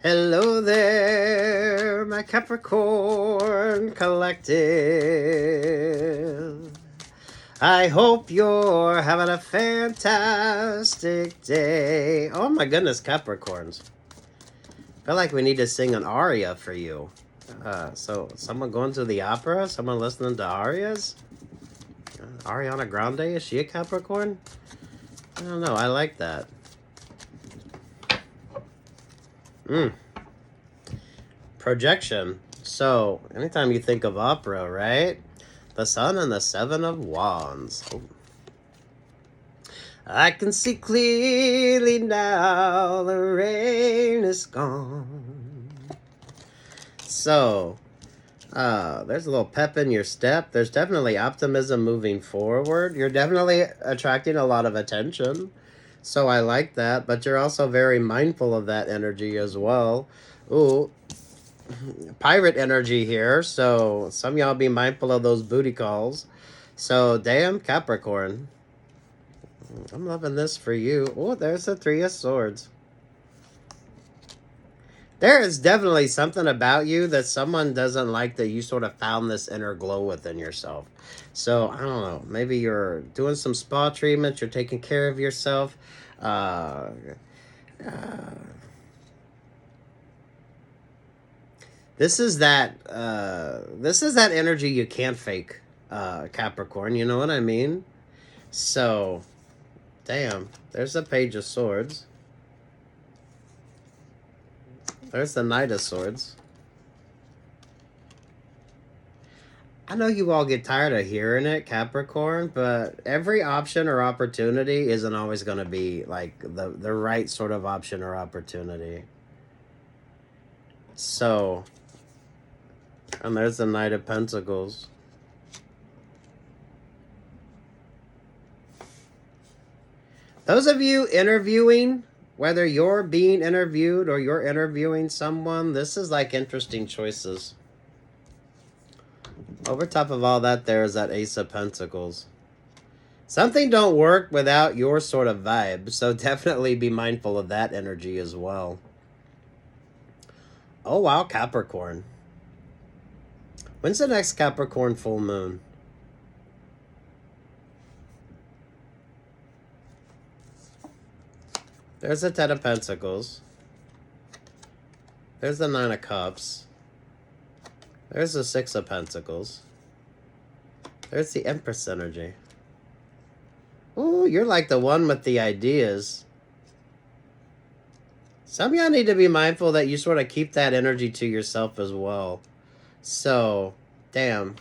Hello there, my Capricorn Collective. I hope you're having a fantastic day. Oh my goodness, Capricorns. I feel like we need to sing an aria for you. So someone going to the opera? Someone listening to arias? Ariana Grande, is she a Capricorn? I don't know, I like that. Projection. So, anytime you think of opera, right? The Sun and the Seven of Wands. Oh. I can see clearly now, the rain is gone. So, there's a little pep in your step. There's definitely optimism moving forward. You're definitely attracting a lot of attention. So I like that, but you're also very mindful of that energy as well. Ooh, pirate energy here. So some of y'all be mindful of those booty calls. So damn, Capricorn. I'm loving this for you. Oh, there's the Three of Swords. There is definitely something about you that someone doesn't like, that you sort of found this inner glow within yourself. So, I don't know. Maybe you're doing some spa treatments. You're taking care of yourself. This is that energy you can't fake, Capricorn. You know what I mean? So, damn. There's the Page of Swords. There's the Knight of Swords. I know you all get tired of hearing it, Capricorn, but every option or opportunity isn't always going to be like the right sort of option or opportunity. So, and there's the Knight of Pentacles. Those of you interviewing, whether you're being interviewed or you're interviewing someone, this is like interesting choices. Over top of all that, there is that Ace of Pentacles. Something don't work without your sort of vibe, so definitely be mindful of that energy as well. Oh, wow, Capricorn. When's the next Capricorn full moon? There's the Ten of Pentacles. There's the Nine of Cups. There's the Six of Pentacles. There's the Empress energy. Ooh, you're like the one with the ideas. Some of y'all need to be mindful that you sort of keep that energy to yourself as well. So, damn.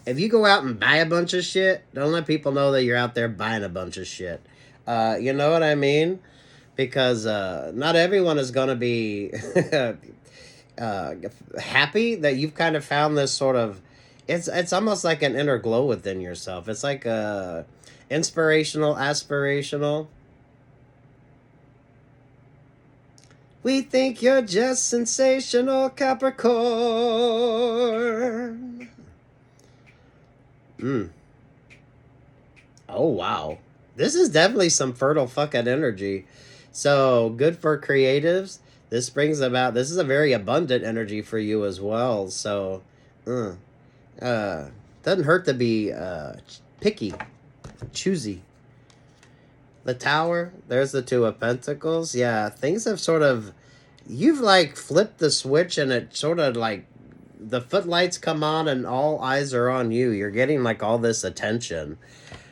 If you go out and buy a bunch of shit, don't let people know that you're out there buying a bunch of shit. You know what I mean? Because not everyone is going to be happy that you've kind of found this sort of... It's almost like an inner glow within yourself. It's like inspirational, aspirational. We think you're just sensational, Capricorn. Oh, wow. This is definitely some fertile fucking energy. So, good for creatives. This brings about... This is a very abundant energy for you as well. So, doesn't hurt to be picky, choosy. The Tower, there's the Two of Pentacles. Yeah, things have sort of... You've like flipped the switch and it sort of like... The footlights come on and all eyes are on you. You're getting like all this attention.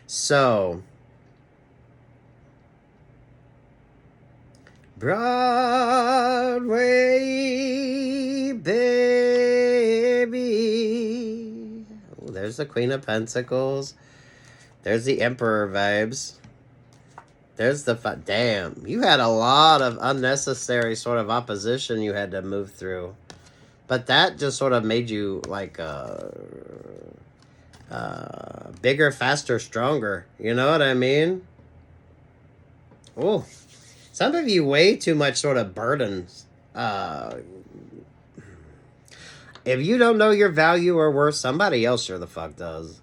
So... Broadway, baby. Oh, there's the Queen of Pentacles. There's the Emperor vibes. There's the... Damn, you had a lot of unnecessary sort of opposition you had to move through. But that just sort of made you like bigger, faster, stronger. You know what I mean? Oh. Some of you way too much sort of burdens. If you don't know your value or worth, somebody else sure the fuck does.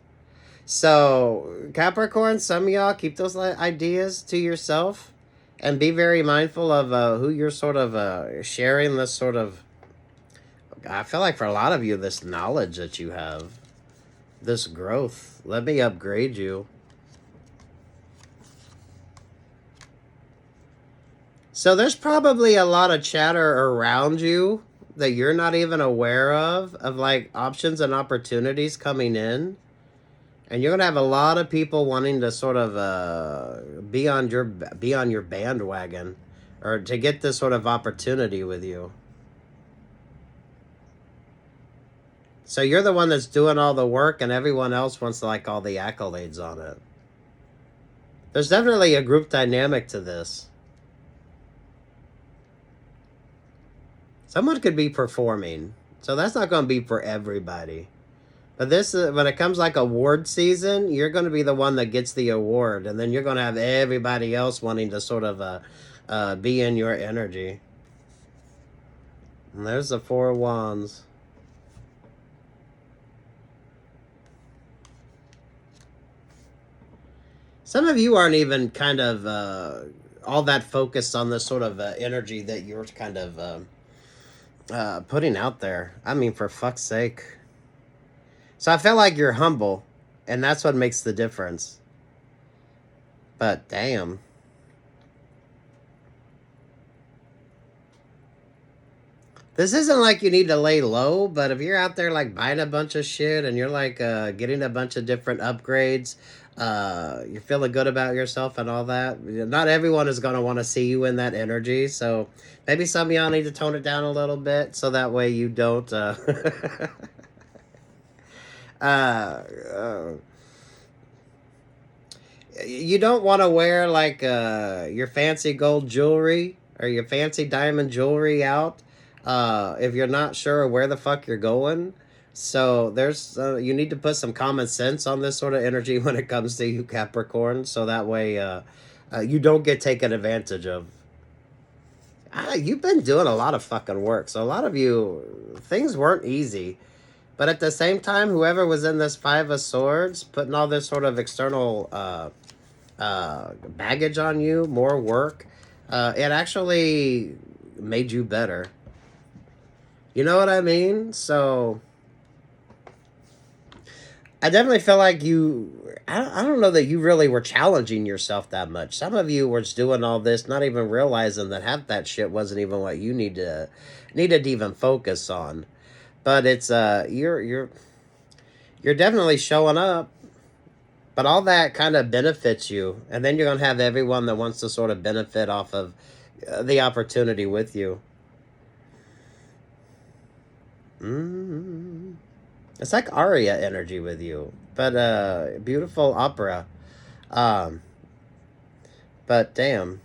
So, Capricorn, some of y'all keep those ideas to yourself And be very mindful of who you're sort of sharing this sort of, I feel like for a lot of you, this knowledge that you have, this growth. Let me upgrade you. So there's probably a lot of chatter around you that you're not even aware of like options and opportunities coming in. And you're gonna have a lot of people wanting to sort of be on your bandwagon, or to get this sort of opportunity with you. So you're the one that's doing all the work, and everyone else wants like all the accolades on it. There's definitely a group dynamic to this. Someone could be performing, so that's not going to be for everybody. But this, when it comes like award season, you're going to be the one that gets the award, and then you're going to have everybody else wanting to sort of be in your energy. And there's the Four of Wands. Some of you aren't even kind of all that focused on this sort of energy that you're kind of putting out there. I mean, for fuck's sake. So I feel like you're humble, and that's what makes the difference. But damn. This isn't like you need to lay low, but if you're out there like buying a bunch of shit and you're like getting a bunch of different upgrades, you're feeling good about yourself and all that, not everyone is going to want to see you in that energy. So maybe some of y'all need to tone it down a little bit, so that way you don't you don't want to wear like your fancy gold jewelry or your fancy diamond jewelry out if you're not sure where the fuck you're going. So there's you need to put some common sense on this sort of energy when it comes to you, Capricorn, so that way you don't get taken advantage of. You've been doing a lot of fucking work, so a lot of you, things weren't easy. But at the same time, whoever was in this Five of Swords, putting all this sort of external baggage on you, more work, it actually made you better. You know what I mean? So I definitely feel like I don't know that you really were challenging yourself that much. Some of you were just doing all this, not even realizing that half that shit wasn't even what you needed to even focus on. But it's you're definitely showing up. But all that kind of benefits you, and then you're gonna have everyone that wants to sort of benefit off of the opportunity with you. It's like aria energy with you, but beautiful opera. Um, but damn.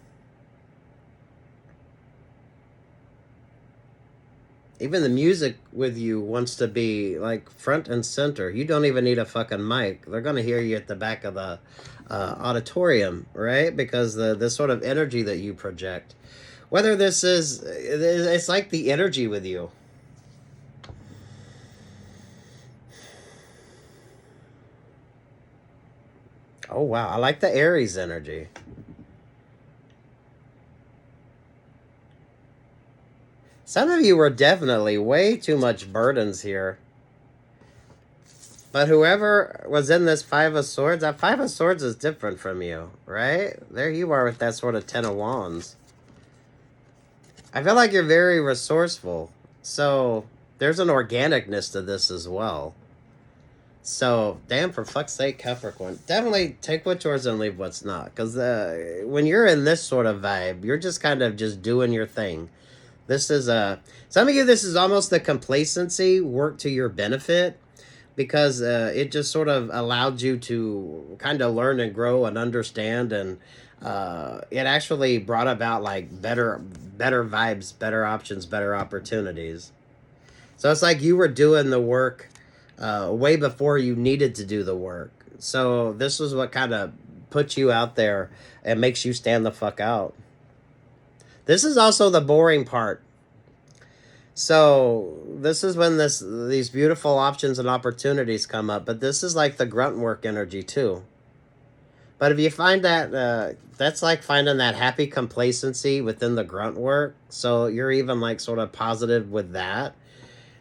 Even the music with you wants to be like front and center. You don't even need a fucking mic. They're gonna hear you at the back of the auditorium, right? Because the sort of energy that you project. Whether this is, it's like the energy with you. Oh wow, I like the Aries energy. Some of you were definitely way too much burdens here. But whoever was in this Five of Swords, that Five of Swords is different from you, right? There you are with that sort of Ten of Wands. I feel like you're very resourceful. So there's an organicness to this as well. So, damn, for fuck's sake, Capricorn. Definitely take what's yours and leave what's not. Because when you're in this sort of vibe, you're just kind of just doing your thing. This is some of you, this is almost the complacency work to your benefit, because it just sort of allowed you to kind of learn and grow and understand, and it actually brought about like better vibes, better options, better opportunities. So it's like you were doing the work way before you needed to do the work. So this is what kind of puts you out there and makes you stand the fuck out. This is also the boring part. So this is when these beautiful options and opportunities come up, but this is like the grunt work energy too. But if you find that, that's like finding that happy complacency within the grunt work. So you're even like sort of positive with that.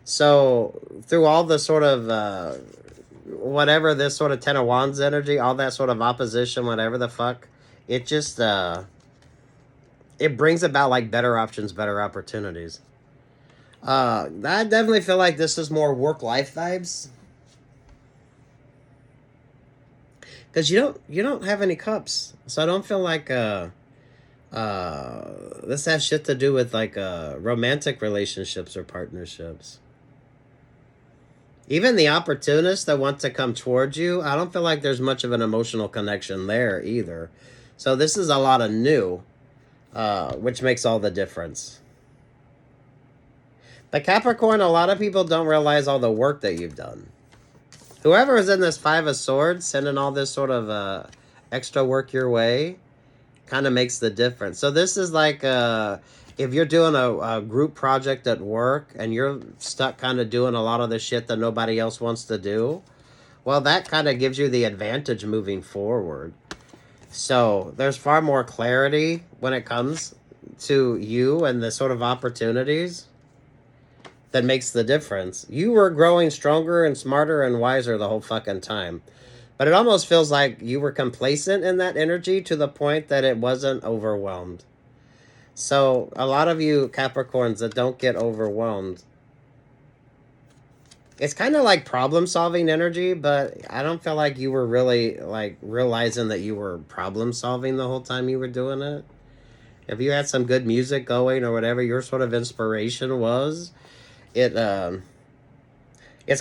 So through all the sort of whatever this sort of Ten of Wands energy, all that sort of opposition, whatever the fuck, it just it brings about like better options, better opportunities. I definitely feel like this is more work-life vibes. Because you don't have any cups. So I don't feel like this has shit to do with like romantic relationships or partnerships. Even the opportunists that want to come towards you, I don't feel like there's much of an emotional connection there either. So this is a lot of new, which makes all the difference. But Capricorn, a lot of people don't realize all the work that you've done. Whoever is in this Five of Swords, sending all this sort of extra work your way, kind of makes the difference. So this is like if you're doing a group project at work and you're stuck kind of doing a lot of the shit that nobody else wants to do, well, that kind of gives you the advantage moving forward. So there's far more clarity when it comes to you and the sort of opportunities that makes the difference. You were growing stronger and smarter and wiser the whole fucking time. But it almost feels like you were complacent in that energy to the point that it wasn't overwhelmed. So a lot of you Capricorns that don't get overwhelmed, it's kind of like problem-solving energy, but I don't feel like you were really like realizing that you were problem-solving the whole time you were doing it. If you had some good music going or whatever your sort of inspiration was, it's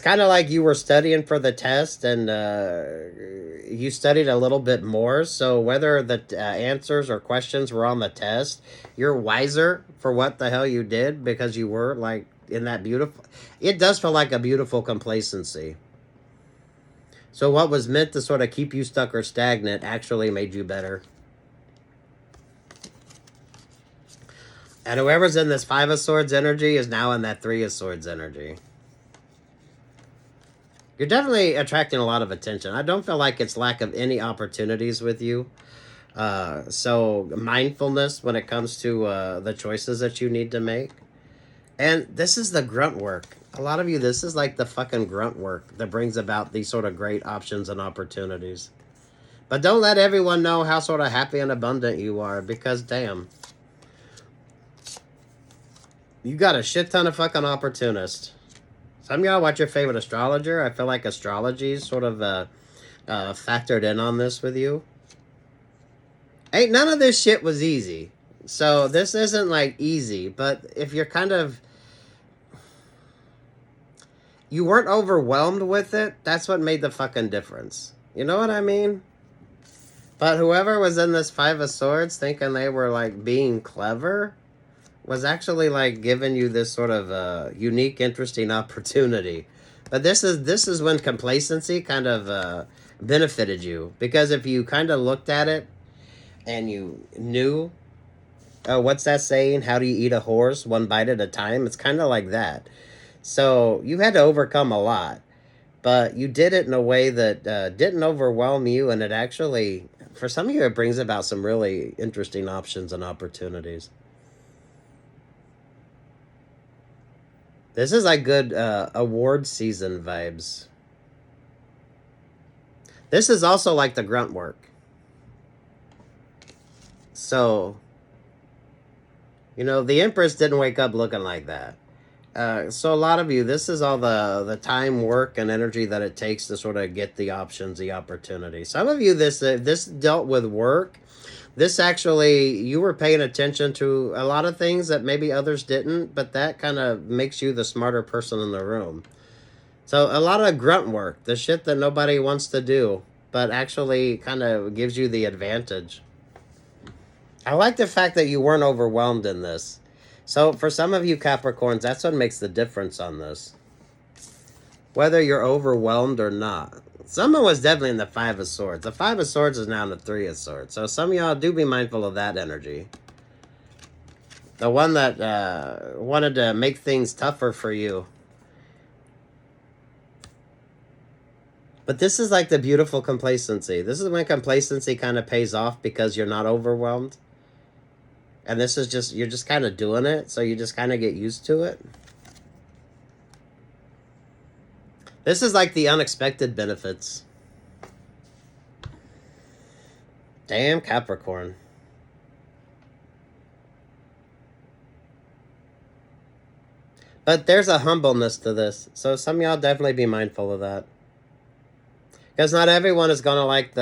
kind of like you were studying for the test and you studied a little bit more. So whether the answers or questions were on the test, you're wiser for what the hell you did because you were like in that beautiful... It does feel like a beautiful complacency. So what was meant to sort of keep you stuck or stagnant actually made you better. And whoever's in this Five of Swords energy is now in that Three of Swords energy. You're definitely attracting a lot of attention. I don't feel like it's lack of any opportunities with you. So mindfulness when it comes to the choices that you need to make. And this is the grunt work. A lot of you, this is like the fucking grunt work that brings about these sort of great options and opportunities. But don't let everyone know how sort of happy and abundant you are, because damn. You got a shit ton of fucking opportunists. Some of y'all watch your favorite astrologer. I feel like astrology sort of factored in on this with you. Ain't none of this shit was easy. So this isn't like easy, but if you're kind of... You weren't overwhelmed with it, that's what made the fucking difference. You know what I mean? But whoever was in this Five of Swords thinking they were like being clever was actually like giving you this sort of unique, interesting opportunity. But this is when complacency kind of benefited you. Because if you kind of looked at it and you knew, oh, what's that saying? How do you eat a horse? One bite at a time? It's kind of like that. So you had to overcome a lot. But you did it in a way that didn't overwhelm you. And it actually, for some of you, it brings about some really interesting options and opportunities. This is like good award season vibes. This is also like the grunt work. So, you know, the Empress didn't wake up looking like that. So a lot of you, this is all the time, work, and energy that it takes to sort of get the options, the opportunity. Some of you, this dealt with work. This actually, you were paying attention to a lot of things that maybe others didn't, but that kind of makes you the smarter person in the room. So a lot of grunt work, the shit that nobody wants to do, but actually kind of gives you the advantage. I like the fact that you weren't overwhelmed in this. So for some of you Capricorns, that's what makes the difference on this. Whether you're overwhelmed or not. Someone was definitely in the Five of Swords. The Five of Swords is now in the Three of Swords. So some of y'all do be mindful of that energy. The one that wanted to make things tougher for you. But this is like the beautiful complacency. This is when complacency kind of pays off because you're not overwhelmed. And this is just, you're just kind of doing it, so you just kind of get used to it. This is like the unexpected benefits. Damn, Capricorn. But there's a humbleness to this. So some of y'all definitely be mindful of that. Because not everyone is going to like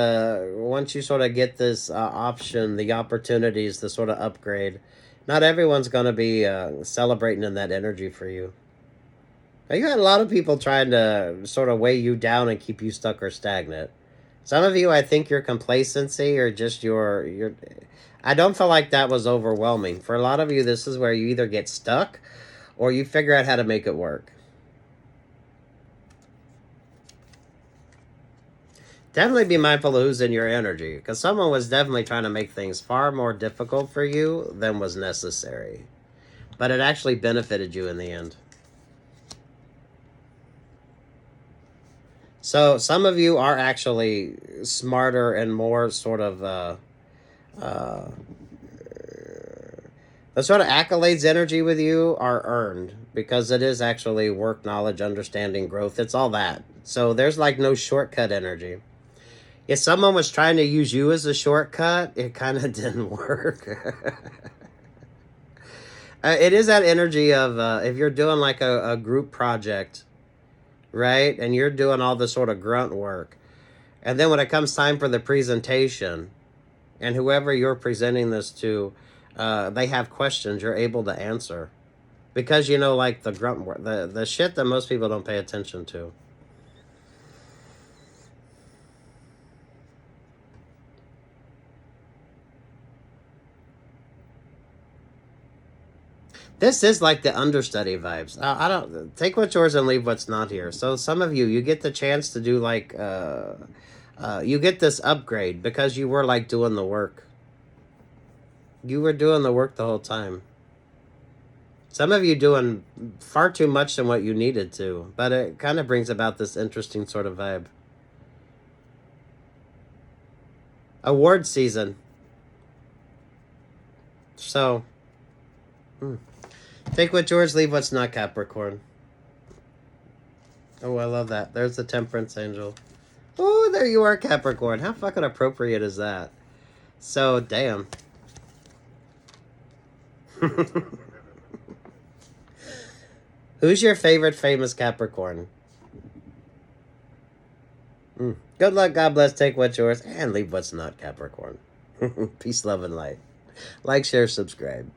once you sort of get this option, the opportunities to sort of upgrade, not everyone's going to be celebrating in that energy for you. Now, you got a lot of people trying to sort of weigh you down and keep you stuck or stagnant. Some of you, I think your complacency or just your I don't feel like that was overwhelming. For a lot of you, this is where you either get stuck or you figure out how to make it work. Definitely be mindful of who's in your energy, because someone was definitely trying to make things far more difficult for you than was necessary. But it actually benefited you in the end. So some of you are actually smarter and more sort of the sort of accolades energy with you are earned, because it is actually work, knowledge, understanding, growth. It's all that. So there's like no shortcut energy. If someone was trying to use you as a shortcut, it kind of didn't work. It is that energy of if you're doing like a group project, right? And you're doing all the sort of grunt work. And then when it comes time for the presentation, and whoever you're presenting this to, they have questions, you're able to answer. Because you know, like the grunt work, the shit that most people don't pay attention to. This is like the understudy vibes. I don't take what's yours and leave what's not here. So some of you get the chance to do like, you get this upgrade because you were like doing the work. You were doing the work the whole time. Some of you doing far too much than what you needed to, but it kind of brings about this interesting sort of vibe. Award season. So, take what's yours, leave what's not, Capricorn. Oh, I love that. There's the Temperance Angel. Oh, there you are, Capricorn. How fucking appropriate is that? So, damn. Who's your favorite famous Capricorn? Good luck, God bless, take what's yours, and leave what's not, Capricorn. Peace, love, and light. Like, share, subscribe.